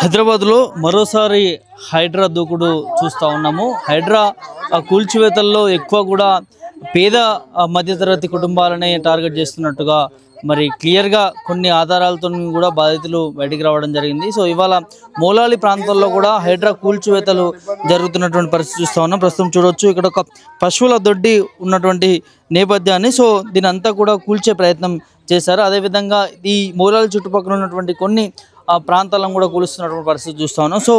హైదరాబాద్లో మరోసారి హైడ్రా దూకుడు చూస్తూ ఉన్నాము. హైడ్రా కూల్చివేతల్లో ఎక్కువ కూడా పేద మధ్యతరగతి కుటుంబాలనే టార్గెట్ చేస్తున్నట్టుగా మరి క్లియర్గా కొన్ని ఆధారాలతో కూడా బాధితులు బయటికి రావడం జరిగింది. సో ఇవాళ మూలాలి ప్రాంతాల్లో కూడా హైడ్రా కూల్చివేతలు జరుగుతున్నటువంటి పరిస్థితి చూస్తూ ఉన్నాం. ప్రస్తుతం చూడవచ్చు ఇక్కడ ఒక పశువుల దొడ్డి ఉన్నటువంటి నేపథ్యాన్ని. సో దీని అంతా కూడా కూల్చే ప్రయత్నం చేశారు. అదేవిధంగా ఈ మూలాలి చుట్టుపక్కల ఉన్నటువంటి కొన్ని ప్రాంతాలను కూడా కూలుస్తున్నటువంటి పరిస్థితి చూస్తూ ఉన్నాం. సో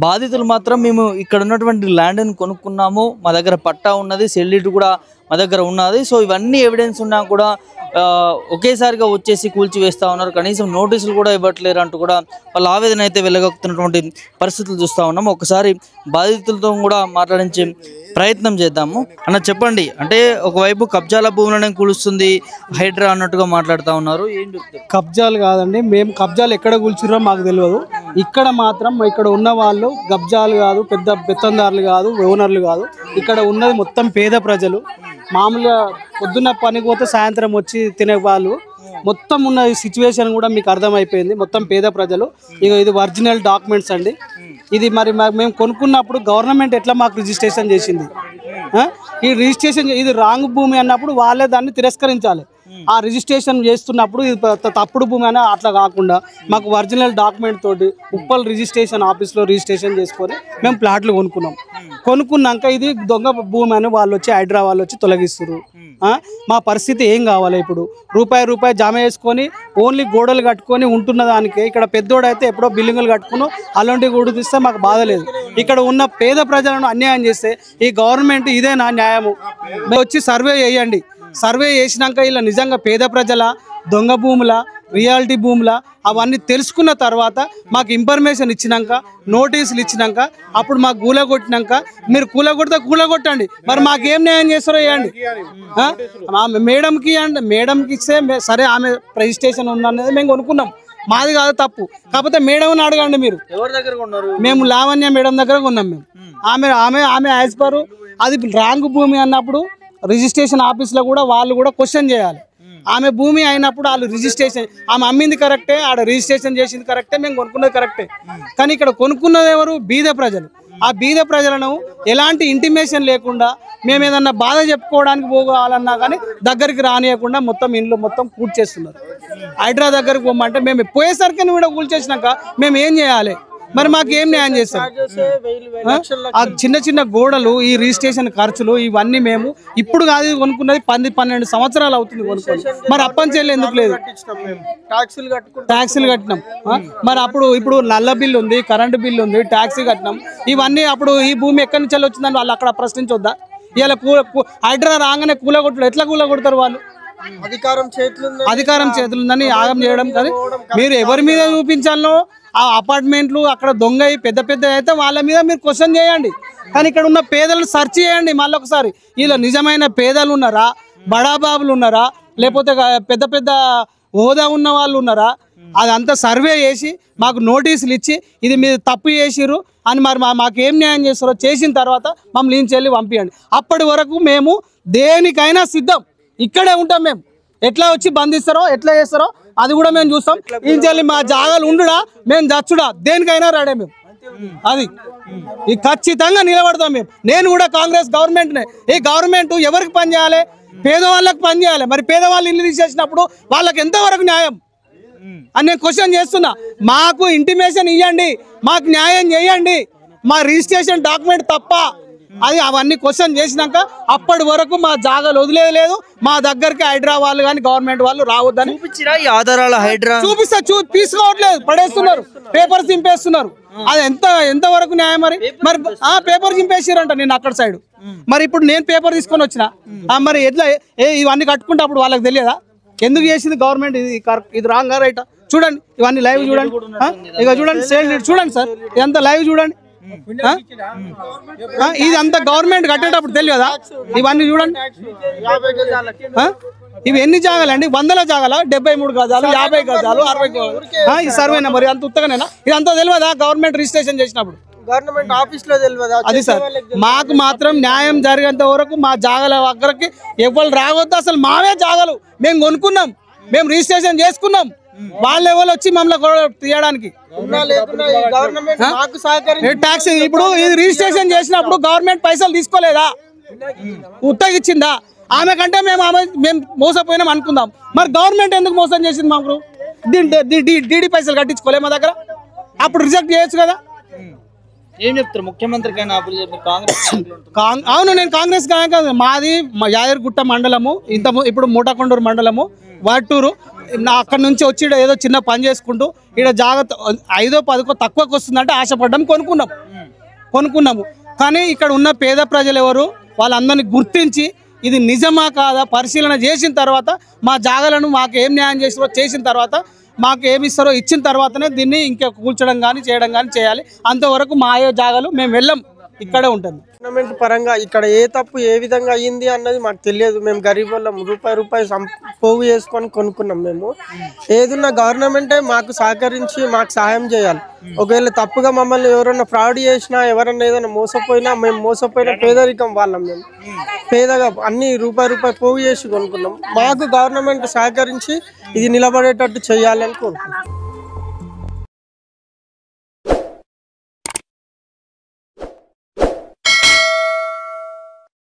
బాధితులు మాత్రం మేము ఇక్కడ ఉన్నటువంటి ల్యాండ్ని కొనుక్కున్నాము, మా దగ్గర పట్టా ఉన్నది, సెల్లిట్ కూడా మా దగ్గర ఉన్నది, సో ఇవన్నీ ఎవిడెన్స్ ఉన్నా కూడా ఒకేసారిగా వచ్చేసి కూల్చివేస్తూ ఉన్నారు, కనీసం నోటీసులు కూడా ఇవ్వట్లేరు అంటూ కూడా వాళ్ళ ఆవేదన అయితే వెళ్ళగొక్కుతున్నటువంటి పరిస్థితులు చూస్తూ ఉన్నాము. ఒకసారి బాధితులతో కూడా మాట్లాడించే ప్రయత్నం చేద్దాము. అన్న చెప్పండి, అంటే ఒకవైపు కబ్జాల భూములనే కూలుస్తుంది హైడ్రా అన్నట్టుగా మాట్లాడుతూ ఉన్నారు, ఏంటి? కబ్జాలు కాదండి, మేము కబ్జాలు ఎక్కడ కూల్చిరో మాకు తెలియదు. ఇక్కడ మాత్రం ఇక్కడ ఉన్న వాళ్ళు కబ్జాలు కాదు, పెద్ద పెత్తందారులు కాదు, ఓనర్లు కాదు. ఇక్కడ ఉన్నది మొత్తం పేద ప్రజలు. మామూలుగా పొద్దున్న పనికి పోతే సాయంత్రం వచ్చి తినే వాళ్ళు. మొత్తం ఉన్న సిచ్యువేషన్ కూడా మీకు అర్థమైపోయింది. మొత్తం పేద ప్రజలు. ఇక ఇది ఒరిజినల్ డాక్యుమెంట్స్ అండి. ఇది మరి మేము కొనుక్కున్నప్పుడు గవర్నమెంట్ ఎట్లా మాకు రిజిస్ట్రేషన్ చేసింది? ఈ రిజిస్ట్రేషన్ ఇది రాంగ్ భూమి అన్నప్పుడు వాళ్ళే దాన్ని తిరస్కరించాలి. ఆ రిజిస్ట్రేషన్ చేస్తున్నప్పుడు ఇది తప్పుడు భూమి అని అట్లా కాకుండా మాకు ఒరిజినల్ డాక్యుమెంట్ తోటి ఉప్పల్ రిజిస్ట్రేషన్ ఆఫీస్లో రిజిస్ట్రేషన్ చేసుకొని మేము ప్లాట్లు కొనుక్కున్నాక ఇది దొంగ భూమి అని వాళ్ళు వచ్చి హైడ్రా వాళ్ళు వచ్చి తొలగిస్తారు. మా పరిస్థితి ఏం కావాలి? ఇప్పుడు రూపాయి జమ చేసుకొని ఓన్లీ గోడలు కట్టుకొని ఉంటున్న దానికే ఇక్కడ పెద్దోడైతే ఎప్పుడో బిల్డింగులు కట్టుకుని అలాంటి గూడు తీస్తే మాకు బాధ లేదు. ఇక్కడ ఉన్న పేద ప్రజలను అన్యాయం చేస్తే ఈ గవర్నమెంట్ ఇదేనా న్యాయము? వచ్చి సర్వే చేయండి. సర్వే చేసినాక ఇలా నిజంగా పేద ప్రజల దొంగ భూముల రియాలిటీ భూముల అవన్నీ తెలుసుకున్న తర్వాత మాకు ఇన్ఫర్మేషన్ ఇచ్చినాక నోటీసులు ఇచ్చినాక అప్పుడు మాకు కూలగొట్టినాక మీరు కూలగొట్టండి. మరి మాకేం న్యాయం చేస్తారో వేయండి. మేడంకి ఇస్తే సరే ఆమె రిజిస్ట్రేషన్ ఉందనేది మేము కొనుక్కున్నాం, మాది కాదు తప్పు. కాకపోతే మేడంని అడగండి. మీరు ఎవరి దగ్గర కొన్నారు? మేము లావణ్య మేడం దగ్గర కొన్నాం. మేము ఆమె యాజ్ పర్ అది రాంగ్ భూమి అన్నప్పుడు రిజిస్ట్రేషన్ ఆఫీస్లో కూడా వాళ్ళు కూడా క్వశ్చన్ చేయాలి. ఆమె భూమి అయినప్పుడు వాళ్ళు రిజిస్ట్రేషన్ ఆమె అమ్మింది కరెక్టే, ఆడ రిజిస్ట్రేషన్ చేసింది కరెక్టే, మేము కొనుక్కున్నది కరెక్టే. కానీ ఇక్కడ కొనుక్కున్నది ఎవరు? బీద ప్రజలు. ఆ బీద ప్రజలను ఎలాంటి ఇంటిమేషన్ లేకుండా మేము ఏదన్నా బాధ చెప్పుకోవడానికి పోవాలన్నా కానీ దగ్గరికి రానియకుండా మొత్తం ఇంట్లో మొత్తం కూల్చేస్తున్నారు. హైడ్రా దగ్గరికి పోమంటే మేము పోయేసరికి కూడా కూల్చేసినాక మేము ఏం చేయాలి? మరి మాకు ఏం న్యాయం చేస్తారు? ఆ చిన్న గోడలు, ఈ రిజిస్ట్రేషన్ ఖర్చులు ఇవన్నీ మేము ఇప్పుడు కాదు కొనుక్కున్నది, 10-12 సంవత్సరాలు అవుతుంది కొనుక్కొని. మరి అప్పంచెల్లి ఎందుకు లేదు? ట్యాక్సీలు కట్టినాం. మరి ఇప్పుడు నల్ల బిల్లు ఉంది, కరెంటు బిల్లు ఉంది, ట్యాక్సీ కట్టినాం. ఇవన్నీ అప్పుడు ఈ భూమి ఎక్కడి నుంచి వచ్చిందని వాళ్ళు అక్కడ ప్రశ్నించొద్దా? ఇలా హైడ్రా రాగానే కూలగొట్టడు. ఎట్లా కూలగొడతారు వాళ్ళు? అధికారం చేతులుందని యాగం చేయడం. కానీ మీరు ఎవరి మీద చూపించాలో ఆ అపార్ట్మెంట్లు అక్కడ దొంగ పెద్ద అయితే వాళ్ళ మీద మీరు క్వశ్చన్ చేయండి. కానీ ఇక్కడ ఉన్న పేదలను సెర్చ్ చేయండి మళ్ళీ ఒకసారి. ఇలా నిజమైన పేదలు ఉన్నారా, బడాబాబులు ఉన్నారా, లేకపోతే పెద్ద హోదా ఉన్న వాళ్ళు ఉన్నారా? అదంతా సర్వే చేసి మాకు నోటీసులు ఇచ్చి ఇది మీరు తప్పు చేసిరు అని మరి మాకేం న్యాయం చేస్తారో చేసిన తర్వాత మమ్మల్ని ఇంచెల్లి పంపించండి. అప్పటి వరకు మేము దేనికైనా సిద్ధం, ఇక్కడే ఉంటాం. మేము ఎట్లా వచ్చి బంధిస్తారో ఎట్లా చేస్తారో అది కూడా మేము చూస్తాం. ఇంచెల్లి మా జాగాలు ఉండుడా మేము చచ్చుడా దేనికైనా రాడే మేము. అది ఖచ్చితంగా నిలబడతాం మేము. నేను కూడా కాంగ్రెస్ గవర్నమెంట్నే. ఈ గవర్నమెంట్ ఎవరికి పని చేయాలి? పేదవాళ్ళకి పని చేయాలి. మరి పేదవాళ్ళు ఇల్లు తీసేసినప్పుడు వాళ్ళకి ఎంతవరకు న్యాయం అని నేను క్వశ్చన్ చేస్తున్నా. మాకు ఇంటిమేషన్ ఇవ్వండి, మాకు న్యాయం చేయండి. మా రిజిస్ట్రేషన్ డాక్యుమెంట్ తప్ప అది అవన్నీ క్వశ్చన్ చేసినాక అప్పటి వరకు మా జాగాలు వదిలేదు లేదు. మా దగ్గరికి హైడ్రా వాళ్ళు కానీ గవర్నమెంట్ వాళ్ళు రావద్దని చూపించిరా ఈ ఆధారాలు. హైడ్రా చూపిస్తే తీసుకోవట్లేదు, పడేస్తున్నారు, పేపర్ చింపేస్తున్నారు. అది ఎంతవరకు న్యాయం? మరి పేపర్ చింపేసారంట నేను అక్కడ సైడ్. మరి ఇప్పుడు నేను పేపర్ తీసుకొని వచ్చిన మరి ఎట్లా ఇవన్నీ కట్టుకుంటే అప్పుడు వాళ్ళకి తెలియదా ఎందుకు చేసింది గవర్నమెంట్? ఇది రాంగ్ రైటా? చూడండి ఇవన్నీ లైవ్ చూడండి. ఇక చూడండి సేల్ చూడండి సార్, ఇదంతా లైవ్ చూడండి. ఇది అంతా గవర్నమెంట్ కట్టేటప్పుడు తెలియదా? ఇవన్నీ చూడండి. ఇవి ఎన్ని జాగాలండి? 100 జాగాల 73 గజాలు, 50 గజాలు, 60 గజాలు. ఈ సర్వే నెంబర్ అంత ఉత్తగానేనా? ఇదంతా తెలియదా గవర్నమెంట్ రిజిస్ట్రేషన్ చేసినప్పుడు? గవర్నమెంట్ ఆఫీస్ లో తెలియదా? అది సార్ మాకు మాత్రం న్యాయం జరిగేంత వరకు మా జాగాల దగ్గరికి ఎవరు రావద్దు. అసలు మావే జాగాలు మేము కొనుక్కున్నాం, మేము రిజిస్ట్రేషన్ చేసుకున్నాం. వాళ్ళ ఎవరు వచ్చి మమ్మల్ని తీయడానికి ఉన్నా లేకున్నా ఈ గవర్నమెంట్ మాకు సహకరించి ట్యాక్స్ ఇప్పుడు ఇది రిజిస్ట్రేషన్ చేసినప్పుడు గవర్నమెంట్ పైసలు తీసుకోలేదా, ఉత్తగిచ్చిందా? ఆమె కంటే మేము మోసపోయినాం అనుకుందాం, మరి గవర్నమెంట్ ఎందుకు మోసం చేసింది? మాకు డీడీ పైసలు కట్టించుకోలే మా దగ్గర, అప్పుడు రిజెక్ట్ చేయొచ్చు కదా. ఏం చెప్తారు ముఖ్యమంత్రికైనా కాంగ్రెస్ అవును, నేను కాంగ్రెస్ మాది యాదగిరిగుట్ట మండలము, ఇప్పుడు మూటకొండూరు మండలము, వాటూరు. అక్కడ నుంచి వచ్చి ఏదో చిన్న పని చేసుకుంటూ ఇక్కడ జాగ్రత్త 5ో 10కో తక్కువకి వస్తుందంటే ఆశపడ్డాం, కొనుక్కున్నాము. కానీ ఇక్కడ ఉన్న పేద ప్రజలు ఎవరు వాళ్ళందరినీ గుర్తించి ఇది నిజమా కాదా పరిశీలన చేసిన తర్వాత మా జాగాలను మాకు ఏం న్యాయం చేసిన తర్వాత మాకు ఏమి ఇస్తారో ఇచ్చిన తర్వాతనే దీన్ని ఇంకా కూల్చడం కానీ చేయడం కానీ చేయాలి. అంతవరకు మా జాగాలు మేము వెళ్ళం, ఇక్కడే ఉంటుంది. గవర్నమెంట్ పరంగా ఇక్కడ ఏ తప్పు ఏ విధంగా అయ్యింది అన్నది మాకు తెలియదు. మేము గరీబ్ వాళ్ళం, రూపాయి పోగు చేసుకొని కొనుక్కున్నాం. మేము ఏదున్నా గవర్నమెంటే మాకు సహకరించి మాకు సహాయం చేయాలి. ఒకవేళ తప్పుగా మమ్మల్ని ఎవరన్నా ఫ్రాడ్ చేసినా, ఎవరన్నా ఏదైనా మోసపోయినా, మేము మోసపోయిన పేదరికం వాళ్ళం. మేము పేదగా అన్ని రూపాయి పోగు చేసి కొనుక్కున్నాం. మాకు గవర్నమెంట్ సహకరించి ఇది నిలబడేటట్టు చేయాలని కోరుకుంటున్నాం.